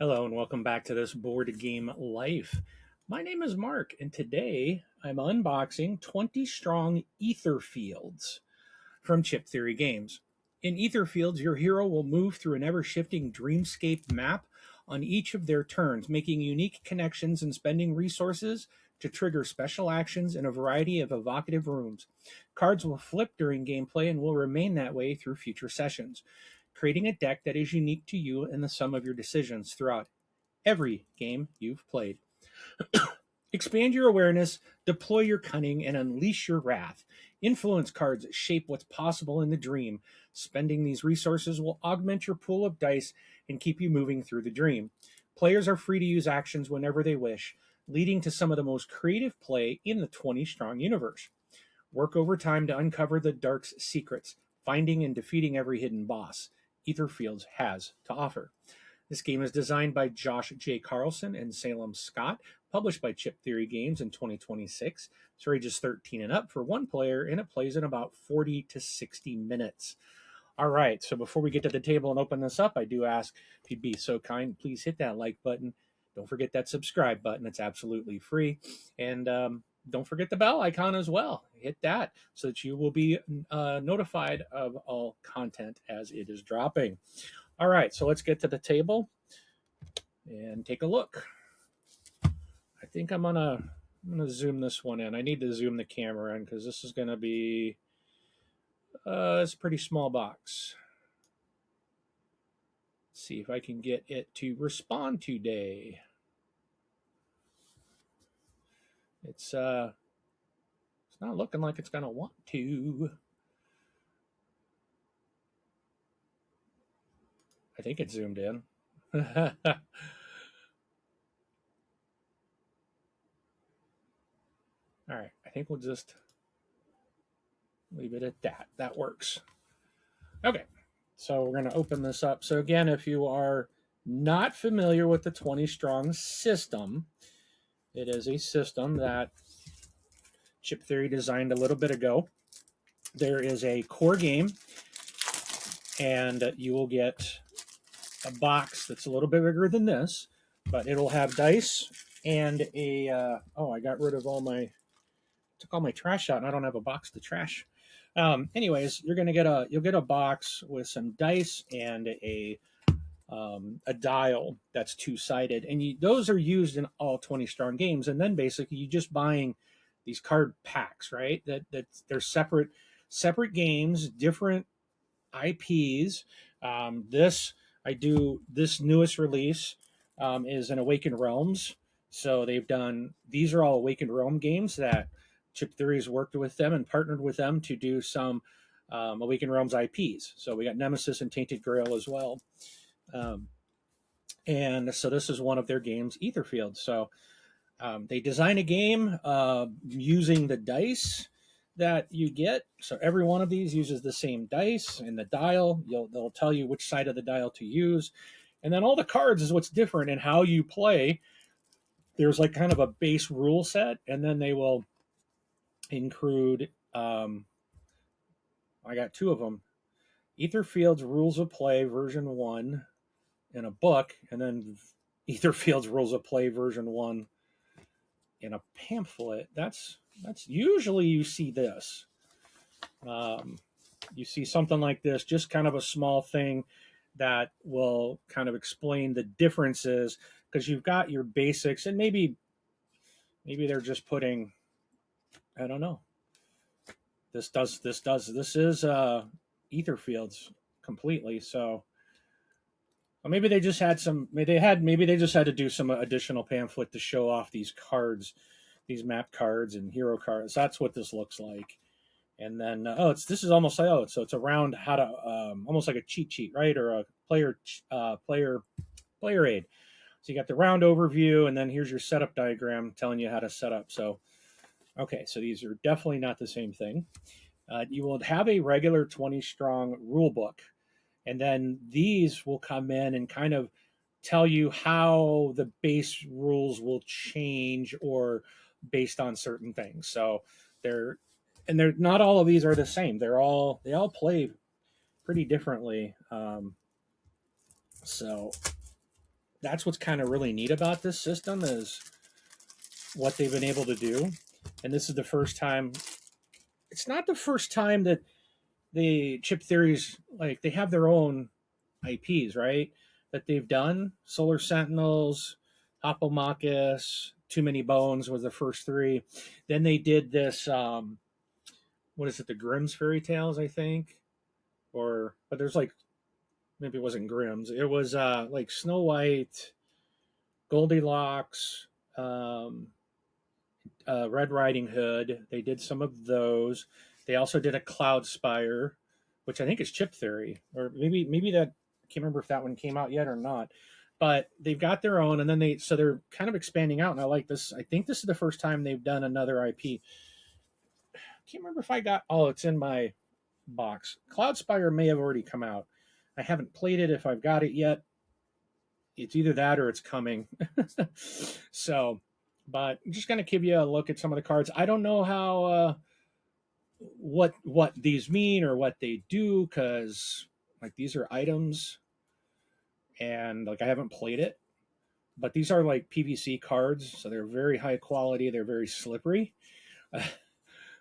Hello and welcome back to this board game life. My name is Mark, and today I'm unboxing 20 Strong Etherfields from Chip Theory Games. In Etherfields, your hero will move through an ever-shifting dreamscape map on each of their turns, making unique connections and spending resources to trigger special actions in a variety of evocative rooms. Cards will flip during gameplay and will remain that way through future sessions, creating a deck that is unique to you and the sum of your decisions throughout every game you've played. Expand your awareness, deploy your cunning, and unleash your wrath. Influence cards shape what's possible in the dream. Spending these resources will augment your pool of dice and keep you moving through the dream. Players are free to use actions whenever they wish, leading to some of the most creative play in the 20 Strong universe. Work overtime to uncover the Dark's secrets, finding and defeating every hidden boss Etherfields has to offer. This game is designed by Josh J. Carlson and Salem Scott, published by Chip Theory Games in 2026. It's for ages 13 and up for one player, and it plays in about 40 to 60 minutes. All right, so before we get to the table and open this up, I do ask if you'd be so kind, please hit that like button. Don't forget that subscribe button. It's absolutely free. And don't forget the bell icon as well. Hit that so that you will be notified of all content as it is dropping. All right, so let's get to the table and take a look. I think I'm gonna zoom this one in. I need to zoom the camera in because this is gonna be it's a pretty small box. Let's see if I can get it to respond today. It's not looking like it's gonna want to. I think it's zoomed in. All right, I think we'll just leave it at that. That works. Okay, so we're going to open this up. So again, if you are not familiar with the 20 Strong system, it is a system that Chip Theory designed a little bit ago. There is a core game, and you will get a box that's a little bit bigger than this, but it'll have dice and a I got rid of took all my trash out, and I don't have a box to trash. Anyways, you'll get a box with some dice and a dial that's two-sided, and those are used in all 20 Strong games. And then basically you just buying these card packs, right? That they're separate games, different IPs. This newest release is an Awakened Realms. So these are all Awakened Realm games that Chip Theory has worked with them and partnered with them to do some Awakened Realms IPs. So we got Nemesis and Tainted Grail as well. And so this is one of their games, Etherfields. So they design a game using the dice that you get. So every one of these uses the same dice and the dial. They'll tell you which side of the dial to use. And then all the cards is what's different in how you play. There's like kind of a base rule set, and then they will include I got two of them: Etherfields Rules of Play version 1 in a book, and then Etherfields Rules of Play version 1 in a pamphlet. That's usually you see this. You see something like this, just kind of a small thing that will kind of explain the differences, because you've got your basics, and maybe they're just putting, I don't know. This is Etherfields completely. So maybe they just had maybe they just had to do some additional pamphlet to show off these cards, these map cards and hero cards. That's what this looks like. And then this is almost like so it's around how to almost like a cheat sheet, right? Or a player aid. So you got the round overview, and then here's your setup diagram telling you how to set up. So okay, so these are definitely not the same thing. You will have a regular 20 Strong rule book, and then these will come in and kind of tell you how the base rules will change or based on certain things. So they're not all of these are the same. They all play pretty differently. So that's what's kind of really neat about this system is what they've been able to do. And this is the first time. It's not the first time that the Chip Theories, like, they have their own IPs, right? That they've done. Solar Sentinels, Hoplomachus, Too Many Bones was the first three. Then they did this. What is it? The Grimm's Fairy Tales, I think. Or but there's like, maybe it wasn't Grimm's. It was like Snow White, Goldilocks, um, Red Riding Hood. They did some of those. They also did a Cloud Spire, which I think is Chip Theory, or maybe that, I can't remember if that one came out yet or not. But they've got their own, and then they're kind of expanding out. And I like this. I think this is the first time they've done another IP. I can't remember if I got. Oh, it's in my box. Cloud Spire may have already come out. I haven't played it. If I've got it yet, it's either that or it's coming. So, but I'm just going to give you a look at some of the cards. I don't know how what these mean or what they do, because like these are items, and like I haven't played it, but these are like PVC cards, so they're very high quality. They're very slippery.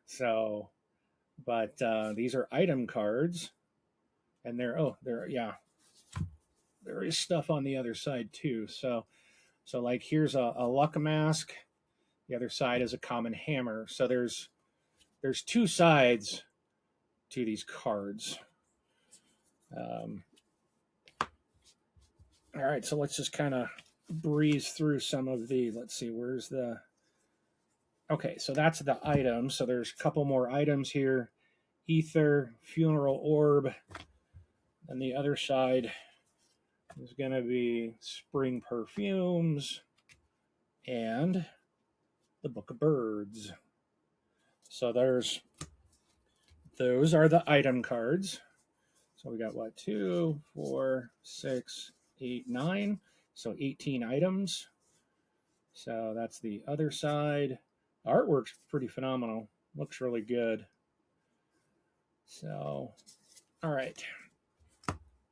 So, but these are item cards, and they're yeah, there is stuff on the other side too. So like here's a luck mask. The other side is a common hammer. So there's two sides to these cards. All right, so let's just kind of breeze through some of the. Let's see, where's the. Okay, so that's the item. So there's a couple more items here. Ether, Funeral Orb. And the other side is going to be Spring Perfumes and the Book of Birds. So those are the item cards. So we got what, 2, 4, 6, 8, 9. So 18 items. So that's the other side. The artwork's pretty phenomenal. Looks really good. So, all right.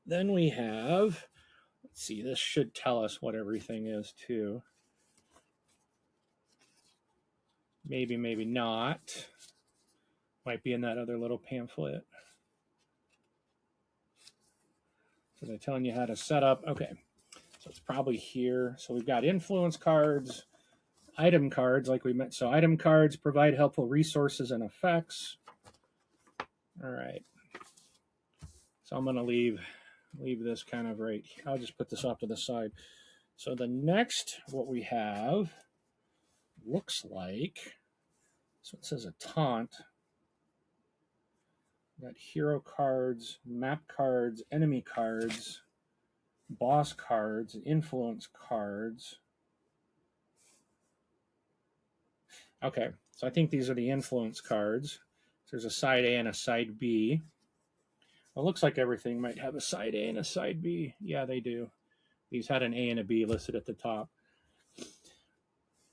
Then we have, let's see, this should tell us what everything is too. Maybe, maybe not. Might be in that other little pamphlet. So they're telling you how to set up. Okay, so it's probably here. So we've got influence cards, item cards, like we met. So item cards provide helpful resources and effects. All right. So I'm going to leave this kind of right. I'll just put this off to the side. So the next, what we have looks like, so it says a taunt. We got hero cards, map cards, enemy cards, boss cards, influence cards. Okay, so I think these are the influence cards. So there's a side A and a side B. Well, it looks like everything might have a side A and a side B. Yeah, they do. These had an A and a B listed at the top.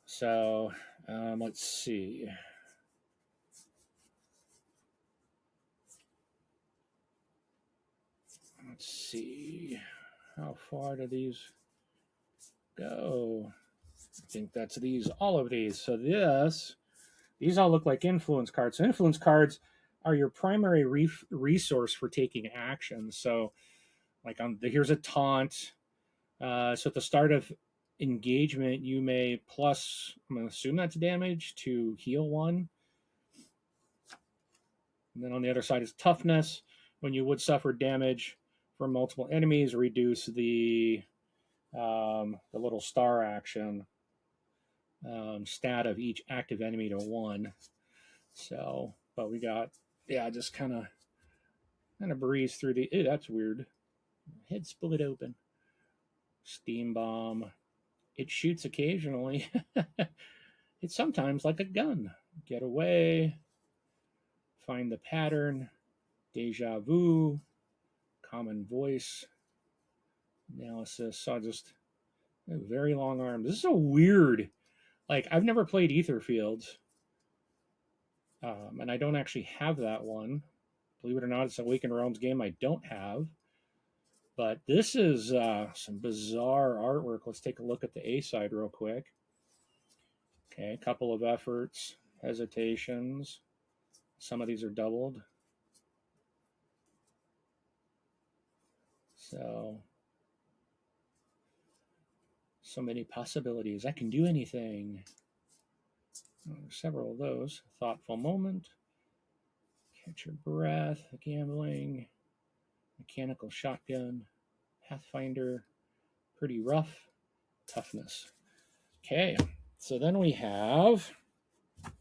So let's see. Let's see. How far do these go? I think that's these, all of these. So these all look like influence cards. So influence cards are your primary resource for taking action. So like here's a taunt. So at the start of engagement, you may plus, I'm going to assume that's damage, to heal 1. And then on the other side is toughness. When you would suffer damage from multiple enemies, reduce the little star action stat of each active enemy to 1. So, but we got, yeah, just kind of breeze through the. Ew, that's weird. Head split open. Steam bomb. It shoots occasionally. It's sometimes like a gun. Get away. Find the pattern. Deja vu. Common voice. Analysis. So just very long arms. This is so weird. Like, I've never played Etherfields. And I don't actually have that one. Believe it or not, it's an Awakened Realms game I don't have. But this is some bizarre artwork. Let's take a look at the A side real quick. Okay, a couple of efforts, hesitations. Some of these are doubled. So many possibilities. I can do anything. Several of those. Thoughtful moment. Catch your breath. Gambling. Mechanical shotgun. Pathfinder. Pretty rough. Toughness. Okay, so then we have, let's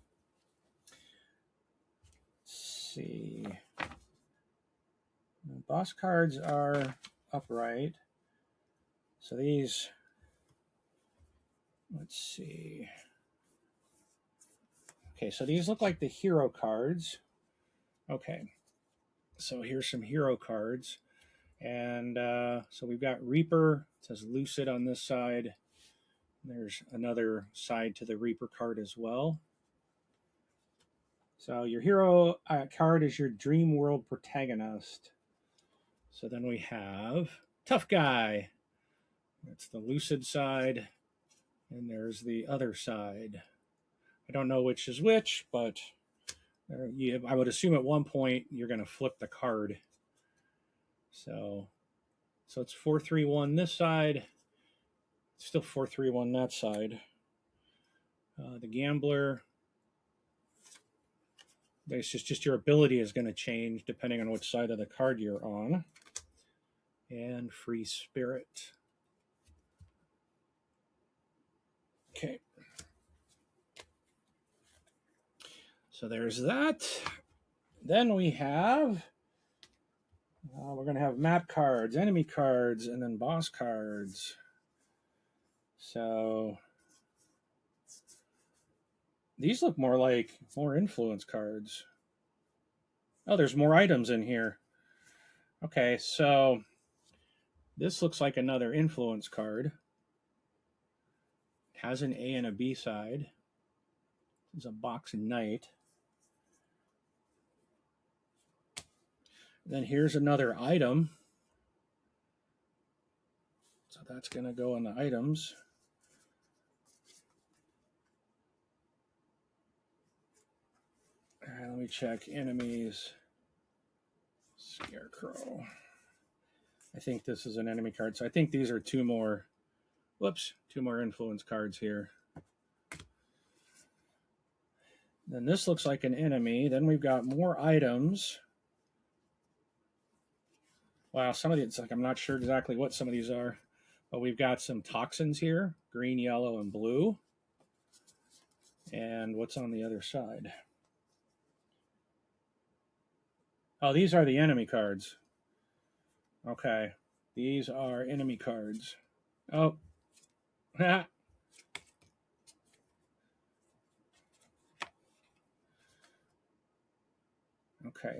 see, the boss cards are upright. So these, let's see. Okay, so these look like the hero cards. Okay, so here's some hero cards. And so we've got Reaper. It says Lucid on this side. There's another side to the Reaper card as well. So your hero card is your dream world protagonist. So then we have Tough Guy. That's the Lucid side. And there's the other side. I don't know which is which, but I would assume at one point you're going to flip the card. So it's 4-3-1 this side. Still 4-3-1 that side. The Gambler. It's just your ability is going to change depending on which side of the card you're on. And Free Spirit. Okay. So there's that. Then we have, we're going to have map cards, enemy cards, and then boss cards. So these look more like more influence cards. Oh, there's more items in here. Okay, so this looks like another influence card. It has an A and a B side. It's a box knight. Then here's another item. So that's going to go in the items. All right, let me check enemies. Scarecrow. I think this is an enemy card. So I think these are two more influence cards here. Then this looks like an enemy. Then we've got more items. Wow, some of these, I'm not sure exactly what some of these are. But we've got some toxins here, green, yellow, and blue. And what's on the other side? Oh, these are the enemy cards. Okay, these are enemy cards. Oh, okay,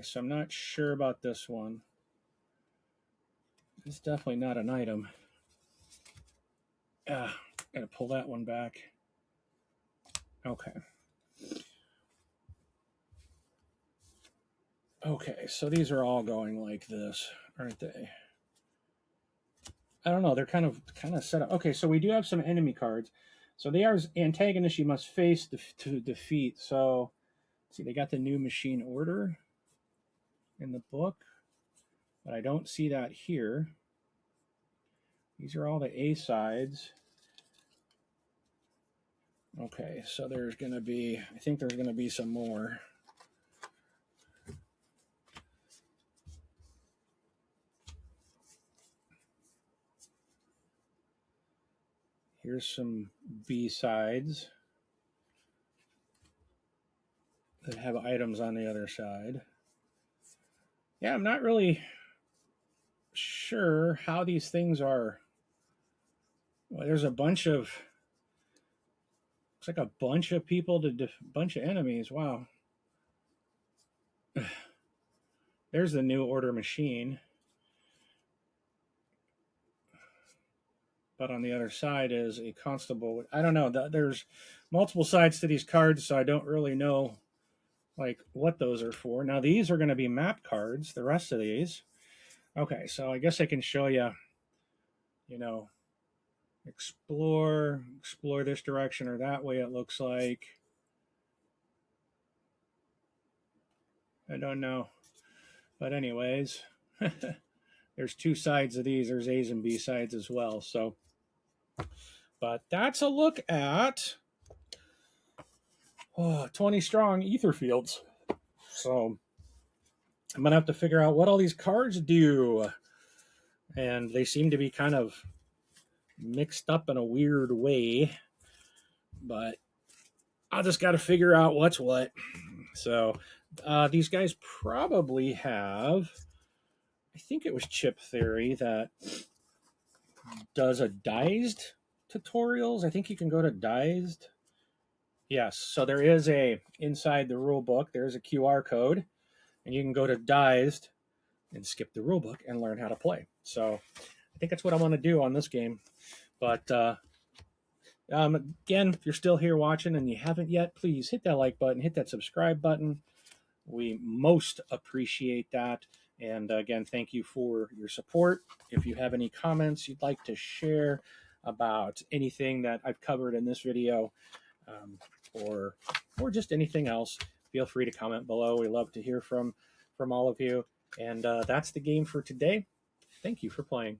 so I'm not sure about this one. It's definitely not an item. Gotta pull that one back. Okay. Okay, so these are all going like this, aren't they? I don't know. They're kind of set up. Okay, so we do have some enemy cards. So they are antagonists you must face to defeat. So, see, they got the new machine order in the book, but I don't see that here. These are all the A sides. Okay, so there's going to be, I think there's going to be some more. Here's some B sides that have items on the other side. Yeah, I'm not really sure how these things are. Well, there's a bunch of, looks like a bunch of people to bunch of enemies. Wow. There's the new order machine. But on the other side is a constable. I don't know. There's multiple sides to these cards, so I don't really know like what those are for. Now these are going to be map cards, the rest of these. Okay, so I guess I can show you, explore this direction or that way, it looks like. I don't know. But anyways, there's two sides of these. There's A's and B sides as well. So, but that's a look at 20 strong Etherfields. So I'm going to have to figure out what all these cards do. And they seem to be kind of mixed up in a weird way. But I just got to figure out what's what. So these guys probably have, I think it was Chip Theory that does a Dized tutorials. I think you can go to Dized. Yes, so there is inside the rule book, there's a QR code, and you can go to Dized and skip the rule book and learn how to play. So I think that's what I want to do on this game. But again, if you're still here watching and you haven't yet, please hit that like button, hit that subscribe button. We most appreciate that. And again, thank you for your support. If you have any comments you'd like to share about anything that I've covered in this video, or just anything else, feel free to comment below. We love to hear from all of you. And that's the game for today. Thank you for playing.